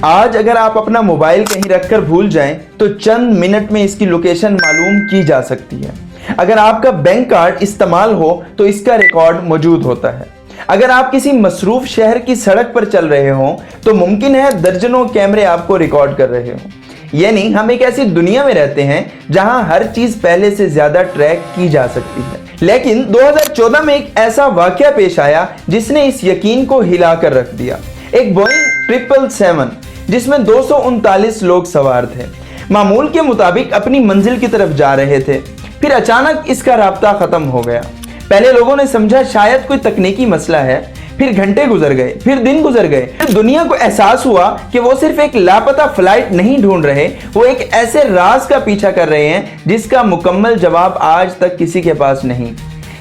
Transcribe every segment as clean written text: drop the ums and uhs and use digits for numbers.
آج اگر آپ اپنا موبائل کہیں رکھ کر بھول جائیں تو چند منٹ میں اس کی لوکیشن معلوم کی جا سکتی ہے۔ اگر آپ کا بینک کارڈ استعمال ہو تو اس کا ریکارڈ موجود ہوتا ہے۔ اگر آپ کسی مصروف شہر کی سڑک پر چل رہے ہوں تو ممکن ہے درجنوں کیمرے آپ کو ریکارڈ کر رہے ہوں۔ یعنی ہم ایک ایسی دنیا میں رہتے ہیں جہاں ہر چیز پہلے سے زیادہ ٹریک کی جا سکتی ہے۔ لیکن 2014 میں ایک ایسا واقعہ پیش آیا جس نے اس یقین کو ہلا کر رکھ دیا۔ ایک بوئنگ 777 جس میں 239 لوگ سوار تھے، معمول کے مطابق اپنی منزل کی طرف جا رہے تھے۔ پھر اچانک اس کا رابطہ ختم ہو گیا۔ پہلے لوگوں نے سمجھا شاید کوئی تکنیکی مسئلہ ہے، پھر گھنٹے گزر گئے، پھر دن گزر گئے، پھر دنیا کو احساس ہوا کہ وہ صرف ایک لاپتہ فلائٹ نہیں ڈھونڈ رہے، وہ ایک ایسے راز کا پیچھا کر رہے ہیں جس کا مکمل جواب آج تک کسی کے پاس نہیں۔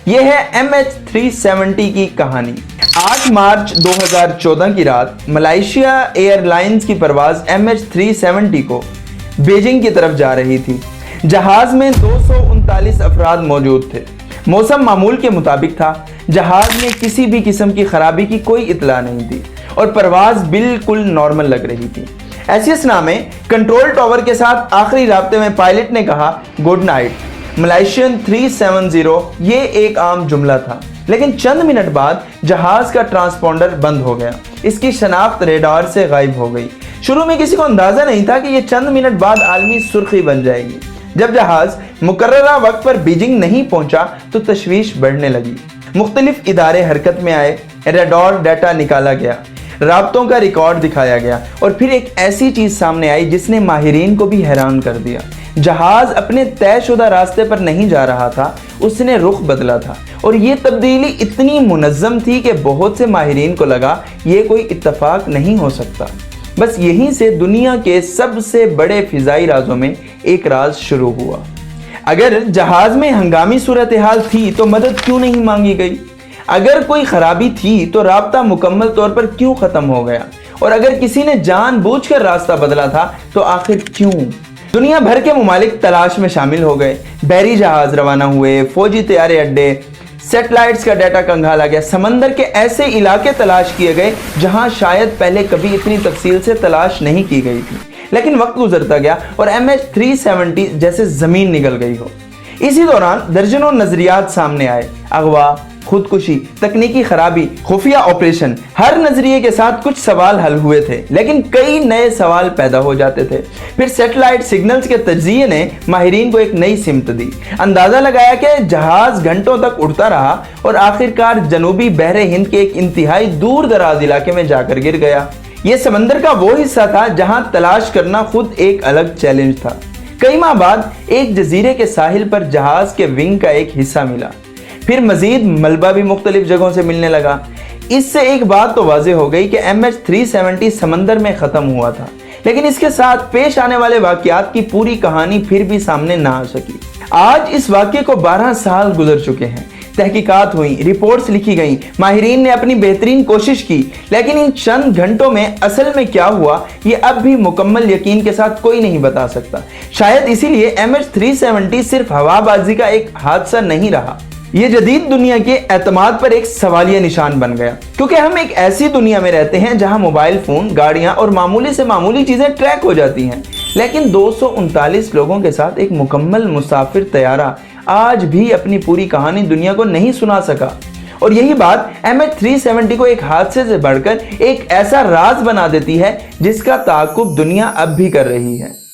یہ ہے MH370 کی کہانی۔ 8 مارچ 2014 کی رات ملائیشیا ایئر لائنز کی پرواز MH370 کو بیجنگ کی طرف جا رہی تھی۔ جہاز میں 239 افراد موجود تھے۔ موسم معمول کے مطابق تھا۔ جہاز میں کسی بھی قسم کی خرابی کی کوئی اطلاع نہیں تھی اور پرواز بالکل نارمل لگ رہی تھی۔ ایسی اثناء میں کنٹرول ٹاور کے ساتھ آخری رابطے میں پائلٹ نے کہا گڈ نائٹ ملائیشین 370۔ یہ ایک عام جملہ تھا، لیکن چند منٹ بعد جہاز کا ٹرانسپونڈر بند ہو گیا۔ اس کی شناخت ریڈار سے غائب ہو گئی۔ شروع میں کسی کو اندازہ نہیں تھا کہ یہ چند منٹ بعد عالمی سرخی بن جائے گی۔ جب جہاز مقررہ وقت پر بیجنگ نہیں پہنچا تو تشویش بڑھنے لگی۔ مختلف ادارے حرکت میں آئے، ریڈار ڈیٹا نکالا گیا، رابطوں کا ریکارڈ دکھایا گیا، اور پھر ایک ایسی چیز سامنے آئی جس نے ماہرین کو بھی حیران کر دیا۔ جہاز اپنے طے شدہ راستے پر نہیں جا رہا تھا، اس نے رخ بدلا تھا، اور یہ تبدیلی اتنی منظم تھی کہ بہت سے ماہرین کو لگا یہ کوئی اتفاق نہیں ہو سکتا۔ بس یہیں سے دنیا کے سب سے بڑے فضائی رازوں میں ایک راز شروع ہوا۔ اگر جہاز میں ہنگامی صورتحال تھی تو مدد کیوں نہیں مانگی گئی؟ اگر کوئی خرابی تھی تو رابطہ مکمل طور پر کیوں ختم ہو گیا؟ اور اگر کسی نے جان بوجھ کر راستہ بدلا تھا تو آخر کیوں؟ دنیا بھر کے ممالک تلاش میں شامل ہو گئے۔ بحری جہاز روانہ ہوئے، فوجی طیارے اڈے، سیٹلائٹس کا ڈیٹا کنگھالا گیا، سمندر کے ایسے علاقے تلاش کیے گئے جہاں شاید پہلے کبھی اتنی تفصیل سے تلاش نہیں کی گئی تھی۔ لیکن وقت گزرتا گیا اور MH370 جیسے زمین نگل گئی ہو۔ اسی دوران درجنوں نظریات سامنے آئے، اغوا، خودکشی، تکنیکی خرابی، خفیہ آپریشن۔ ہر نظریے کے ساتھ کچھ سوال حل ہوئے تھے، لیکن کئی نئے سوال پیدا ہو جاتے تھے۔ پھر سیٹلائٹ سگنلز کے تجزیے نے ماہرین کو ایک نئی سمت دی۔ اندازہ لگایا کہ جہاز گھنٹوں تک اڑتا رہا اور آخرکار جنوبی بحر ہند کے ایک انتہائی دور دراز علاقے میں جا کر گر گیا۔ یہ سمندر کا وہ حصہ تھا جہاں تلاش کرنا خود ایک الگ چیلنج تھا۔ کئی ماہ بعد ایک جزیرے کے ساحل پر جہاز کے ونگ کا ایک حصہ ملا۔ پھر مزید ملبہ بھی مختلف جگہوں سے ملنے لگا۔ اس سے ایک بات تو واضح ہو گئی کہ MH370 سمندر میں ختم ہوا تھا، لیکن اس کے ساتھ پیش آنے والے واقعات کی پوری کہانی پھر بھی سامنے نہ آ سکی۔ آج اس واقعے کو 12 سال گزر چکے ہیں۔ تحقیقات ہوئیں، رپورٹس لکھی گئیں، ماہرین نے اپنی بہترین کوشش کی، لیکن ان چند گھنٹوں میں اصل میں کیا ہوا یہ اب بھی مکمل یقین کے ساتھ کوئی نہیں بتا سکتا۔ شاید اسی لیے MH370 صرف ہوا بازی کا ایک حادثہ نہیں رہا، یہ جدید دنیا کے اعتماد پر ایک سوالیہ نشان بن گیا، کیونکہ ہم ایک ایسی دنیا میں رہتے ہیں جہاں موبائل فون، گاڑیاں اور معمولی سے معمولی چیزیں ٹریک ہو جاتی ہیں، لیکن 239 لوگوں کے ساتھ ایک مکمل مسافر طیارہ آج بھی اپنی پوری کہانی دنیا کو نہیں سنا سکا۔ اور یہی بات MH370 کو ایک حادثے سے بڑھ کر ایک ایسا راز بنا دیتی ہے جس کا تعاقب دنیا اب بھی کر رہی ہے۔